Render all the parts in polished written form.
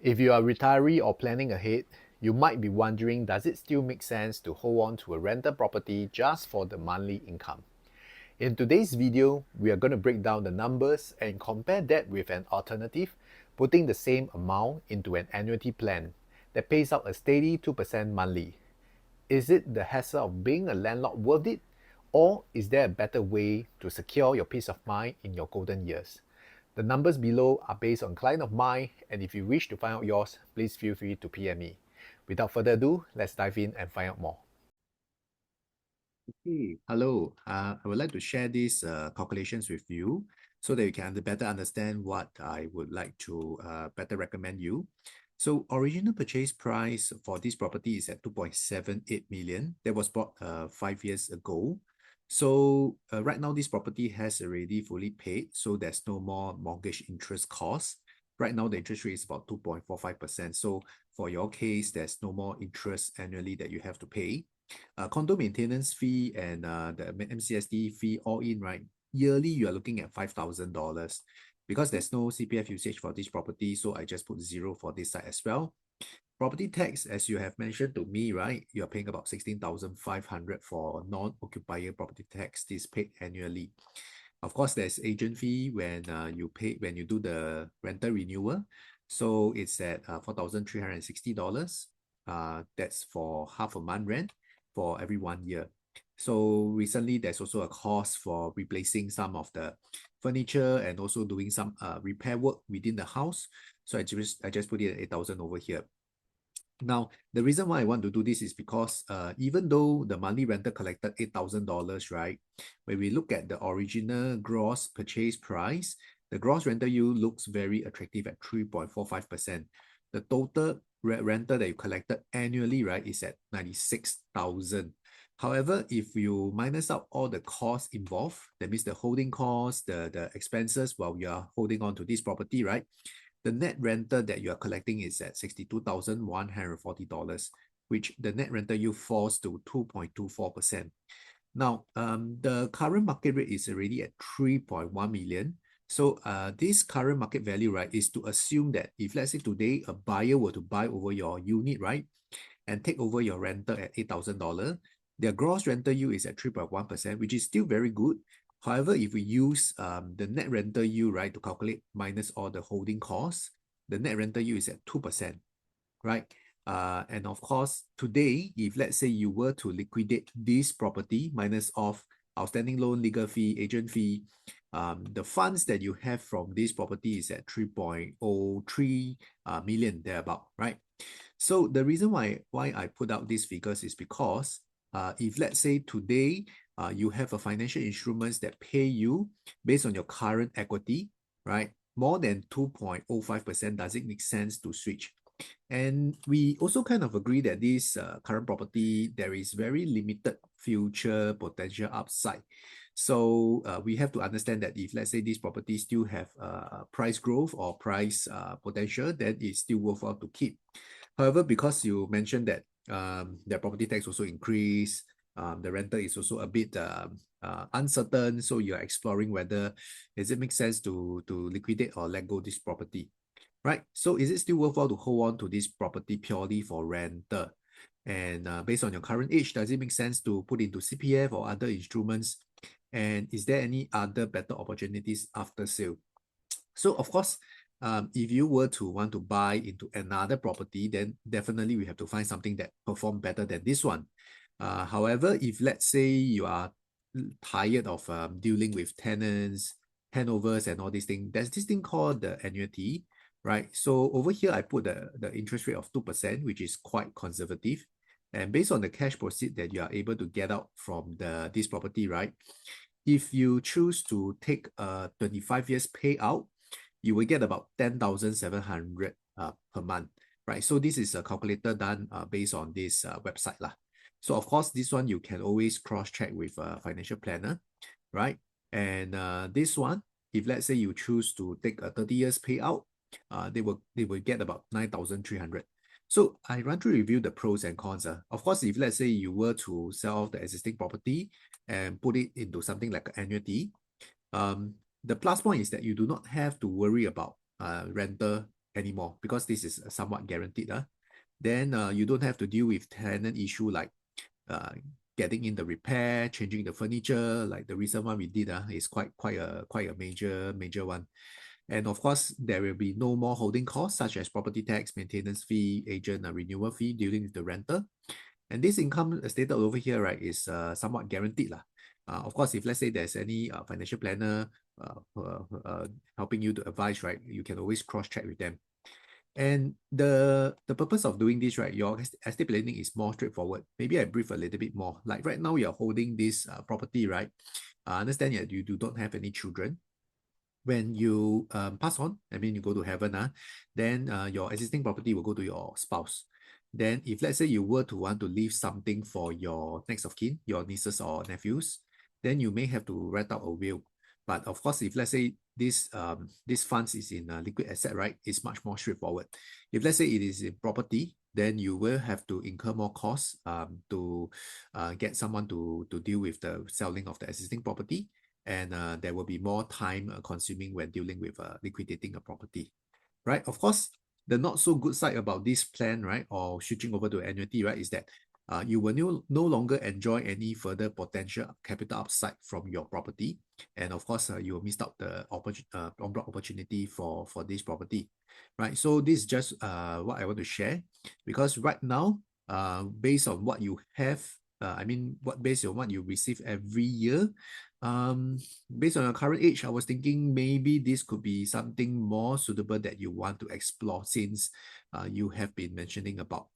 If you are a retiree or planning ahead, you might be wondering, does it still make sense to hold on to a rental property just for the monthly income? In today's video, we are going to break down the numbers and compare that with an alternative, putting the same amount into an annuity plan that pays out a steady 2% monthly. Is it the hassle of being a landlord worth it? Or is there a better way to secure your peace of mind in your golden years? The numbers below are based on client of mine, and if you wish to find out yours, please feel free to PM me. Without further ado, let's dive in and find out more. Hey, hello. I would like to share these calculations with you so that you can better understand what I would like to better recommend you. So original purchase price for this property is at 2.78 million. That was bought 5 years ago. So right now this property has already fully paid, so there's no more mortgage interest cost. Right now the interest rate is about 2.45%. So for your case, there's no more interest annually that you have to pay. Condo maintenance fee and the MCSD fee all in, right? Yearly, you are looking at $5,000 because there's no CPF usage for this property. So I just put zero for this side as well. Property tax, as you have mentioned to me, right? You're paying about 16,500 for non-occupier property tax. This paid annually. Of course, there's agent fee when when you do the rental renewal. So it's at $4,360. That's for half a month rent for every 1 year. So recently, there's also a cost for replacing some of the furniture and also doing some repair work within the house. So I just put it at 8,000 over here. Now, the reason why I want to do this is because even though the monthly rental collected $8,000, right? When we look at the original gross purchase price, the gross rental yield looks very attractive at 3.45%. The total rental that you collected annually, right, is at 96,000. However, if you minus out all the costs involved, that means the holding costs, the expenses while you are holding on to this property, right? The net rental that you are collecting is at $62,140, which the net rental yield falls to 2.24%. Now, the current market rate is already at 3.1 million. So this current market value, right, is to assume that if let's say today a buyer were to buy over your unit, right, and take over your rental at $8,000, their gross rental yield is at 3.1%, which is still very good. However, if we use the net rental yield, right, to calculate minus all the holding costs, the net rental yield is at 2%, right? And of course, today, if let's say you were to liquidate this property minus off outstanding loan, legal fee, agent fee, the funds that you have from this property is at 3.03 million thereabout, right? So the reason why I put out these figures is because if let's say today you have a financial instruments that pay you based on your current equity, right? More than 2.05%, does it make sense to switch? And we also kind of agree that this current property, there is very limited future potential upside. So we have to understand that if let's say this property still have price growth or price potential, then it's still worthwhile to keep. However, because you mentioned that the property tax also increase, the rental is also a bit uncertain, so you're exploring whether does it make sense to liquidate or let go this property, right? So is it still worthwhile to hold on to this property purely for rental? And based on your current age, does it make sense to put into CPF or other instruments? And is there any other better opportunities after sale? So of course, if you were to want to buy into another property, then definitely we have to find something that perform better than this one. However, if let's say you are tired of dealing with tenants, handovers and all these things, there's this thing called the annuity, right? So over here, I put the interest rate of 2%, which is quite conservative. And based on the cash proceed that you are able to get out from this property, right? If you choose to take a 25 years payout, you will get about 10,700 per month, right? So this is a calculator done based on this website lah. So of course, this one you can always cross-check with a financial planner, right? And this one, if let's say you choose to take a 30 years payout, they will get about 9,300. So I run through review the pros and cons. Of course, if let's say you were to sell off the existing property and put it into something like an annuity, the plus point is that you do not have to worry about rental anymore because this is somewhat guaranteed. Then you don't have to deal with tenant issue like uh, getting in the repair, changing the furniture, like the recent one we did is quite a major one. And of course, there will be no more holding costs such as property tax, maintenance fee, agent renewal fee dealing with the renter. And this income stated over here, right, is somewhat guaranteed lah. Of course, if let's say there's any financial planner helping you to advise, right, you can always cross-check with them. And the purpose of doing this, right, your estate planning is more straightforward. Maybe I brief a little bit more. Like right now, you're holding this property, right? I understand that you don't have any children. When you pass on, I mean, you go to heaven, then your existing property will go to your spouse. Then if let's say you were to want to leave something for your next of kin, your nieces or nephews, then you may have to write out a will. But of course, if let's say this funds is in a liquid asset, right, it's much more straightforward. If let's say it is in property, then you will have to incur more costs to get someone to deal with the selling of the existing property, and there will be more time consuming when dealing with liquidating a property, right? Of course, the not so good side about this plan, right, or switching over to annuity, right, is that you will no longer enjoy any further potential capital upside from your property. And of course, you will miss out the opportunity for this property, right? So this is just what I want to share, because right now, based on what you have, based on what you receive every year, um, based on your current age, I was thinking maybe this could be something more suitable that you want to explore since you have been mentioning about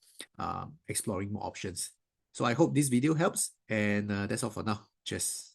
exploring more options. So I hope this video helps, and that's all for now. Cheers.